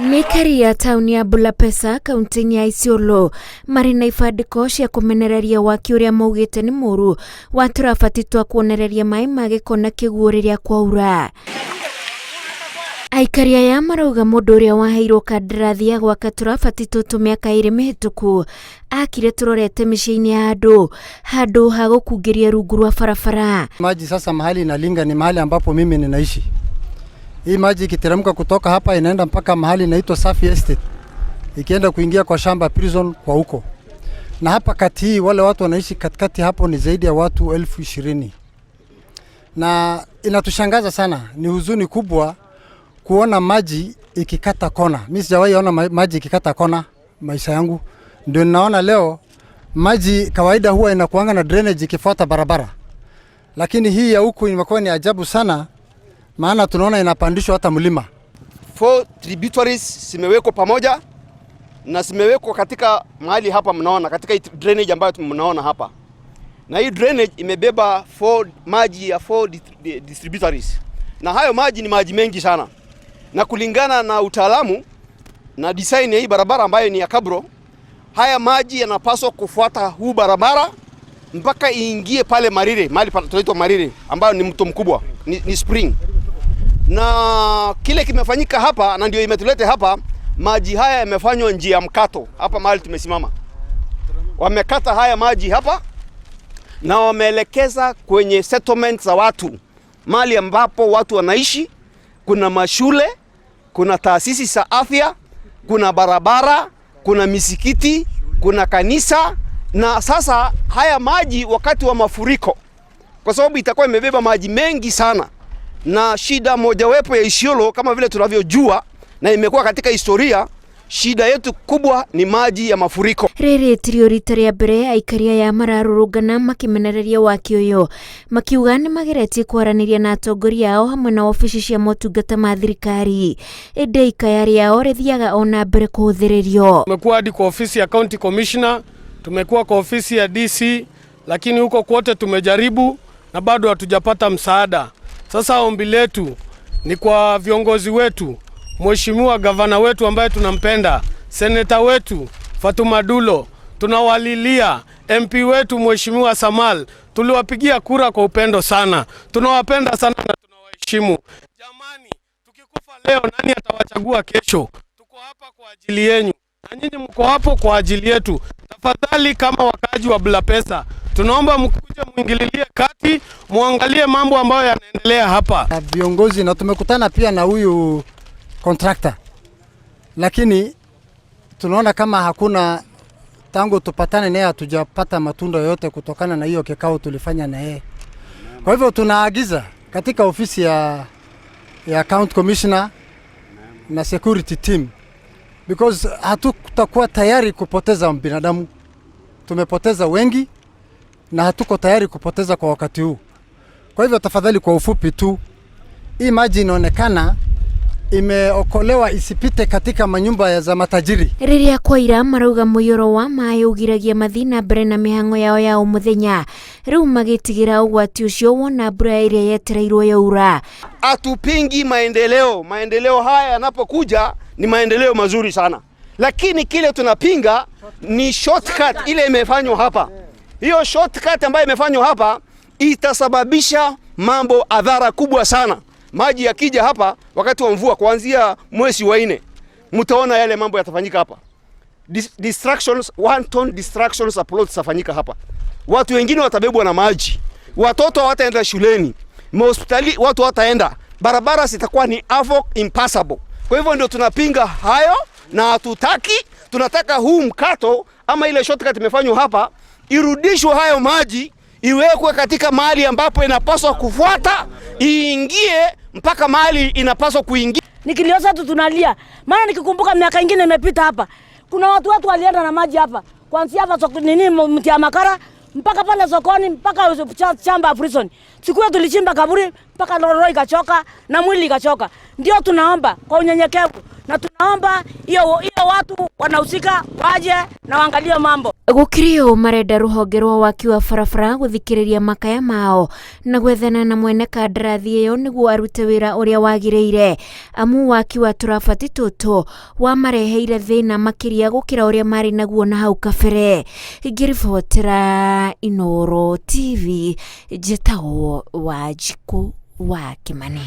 Aikari ya taũni ya Bulapesa kaunti ya Isiolo marĩ na ibandĩko cia kũmenereria waaki ũrĩa maugĩte nĩ mũũru wa tũrabati twa kuonereria maaĩ ma gĩko na kĩguũ rĩrĩa kwaura. Aikari aya marauga mũndũ ũrĩa waheirwo kandarathi ya gwaka tũrabati tũtũ mĩaka 2 mĩhĩtũku akire tũrorete mĩciĩ-inĩ ya handũ ha gũkungĩria rungu rwa barabara. Maji sasa mahali inalinga ni mahali ambapo mimi ninaishi. Hii maji ikiteremka kutoka hapa inaenda mpaka mahali inaitwa Safi Estate. Ikienda kuingia kwa shamba prison kwa huko. Na hapa kati hii wale watu wanaishi katikati hapo ni zaidi ya watu 20,000. Na inatushangaza sana, ni huzuni kubwa kuona maji ikikata kona. Mimi sijawahi ona maji ikikata kona maisha yangu. Ndio ninaona leo maji kawaida huwa inakuanga na drainage ikifuata barabara. Lakini hii ya huku imekuwa ni ajabu sana. Maana tunaona inapandishwa hata mlima. 4 tributaries zimewekwa pamoja na zimewekwa katika mahali hapa mnaona, katika drainage ambayo mnaona hapa. Na hii drainage imebeba maji ya 4 distributaries. Na hayo maji ni maji mengi sana. Na kulingana na utaalamu na design ya hii barabara ambayo ni ya kabro, haya maji yanapaswa kufuata huu barabara mpaka iingie pale Marire, mahali tunaitwa Marire, ambayo ni mto mkubwa, ni spring. Na kile kimefanyika hapa na ndio imetulete hapa, maji haya yamefanywa njia mkato hapa mahali tumesimama. Wamekata haya maji hapa na wameelekeza kwenye settlements za watu, mahali ambapo watu wanaishi. Kuna mashule, kuna taasisi za afya, kuna barabara, kuna misikiti, kuna kanisa. Na sasa haya maji wakati wa mafuriko, kwa sababu itakuwa imebeba maji mengi sana, na shida mojawapo ya Isiolo kama vile tunavyojua na imekuwa katika historia, shida yetu kubwa ni maji ya mafuriko. Rĩrĩ tirio rita rĩa mbere aikari aya mararũrũngana makimenereria waaki ũyũ, makiuga nĩ mageretie kwaranĩria na atongoria ao hamwe na ofici cia motungata ma thirikari. Ĩndĩ ikaya rĩao rĩthiaga ona mbere kũhũthĩrĩrio. Tumekuwa hadi kwa ofisi ya county commissioner, tumekuwa kwa ofisi ya DC, lakini huko kote tumejaribu na bado hatujapata msaada. Sasa ombi letu ni kwa viongozi wetu, Mheshimiwa gavana wetu ambaye tunampenda, seneta wetu Fatuma Dulo, tunawalilia MP wetu Mheshimiwa Samal, tuliwapigia kura kwa upendo sana. Tunawapenda sana na tunawaheshimu. Jamani, tukikufa leo nani atawachagua kesho? Tuko hapa kwa ajili yenu. Na nyinyi mko hapo kwa ajili yetu. Tafadhali kama wakaji wa Bulapesa, tunaomba mkuje muingililie kati, muangalie mambo ambayo yanaendelea hapa. Viongozi na tumekutana pia na huyu contractor. Lakini tunaona kama hakuna, tangu tupatane naye hatujapata matunda yote kutokana na hiyo kikao tulifanya na yeye. Kwa hivyo tunaagiza katika ofisi ya county commissioner na security team, because hatutakuwa tayari kupoteza binadamu. Tumepoteza wengi na hatuko tayari kupoteza kwa wakati huu. Kwa hivyo tafadhali, kwa ufupi tu, hii maji inaonekana imeokolewa isipite katika manyumba za matajiri. Rĩrĩa kwaira marauga mũiyũro wa maaĩ ũgiragia mathina mbere na mĩhang'o yao ya mũthenya. Rĩu magĩtigĩra ũgwati ũcio wona mbura ĩrĩa yetereirwo yaura. Atupingi maendeleo haya yanapokuja ni maendeleo mazuri sana. Lakini kile tunapinga ni shortcut ile imefanywa hapa. Hiyo shortcut ambayo imefanywa hapa itasababisha mambo adhara kubwa sana. Maji yakija hapa wakati wa mvua kuanzia mwezi wa 4, mtaona yale mambo yatafanyika hapa. Distractions, 1 ton distractions uploads zitafanyika hapa. Watu wengine watabebwa na maji. Watoto hawataenda shuleni. Hospitali watu hawataenda. Barabara zitakuwa ni impassable. Kwa hivyo ndio tunapinga hayo na hatutaki. Tunataka huu mkato ama ile shortcut imefanywa hapa irudishwe, hayo maji iwekwe katika mahali ambapo inapaswa kufuata, iingie mpaka mahali inapaswa kuingia. Nikiliosa tu tunalia. Maana nikikumbuka miaka ingine imepita hapa, kuna watu walienda na maji hapa. Kuanzia hapa mti ya makara mpaka pale sokoni mpaka chamba prison. Siku yetu tulichimba kaburi mpaka roho ikachoka na mwili ikachoka. Ndio tunaomba kwa unyenyekevu na tunaomba hiyo watu wanahusika waje na waangalie mambo. Gukirio marenda ruhonge rwa waki wa barabara guthikiriria makaya mao na gwethana na mwene kandarathi iyo niguo arute wira uria wagiriire, amu waki wa turabati tutu wa mareheire thina makiria gukira uria mari naguo na hau kabere. Ngiribotera Inooro TV, njĩtagwo Wanjikũ wa Kimani.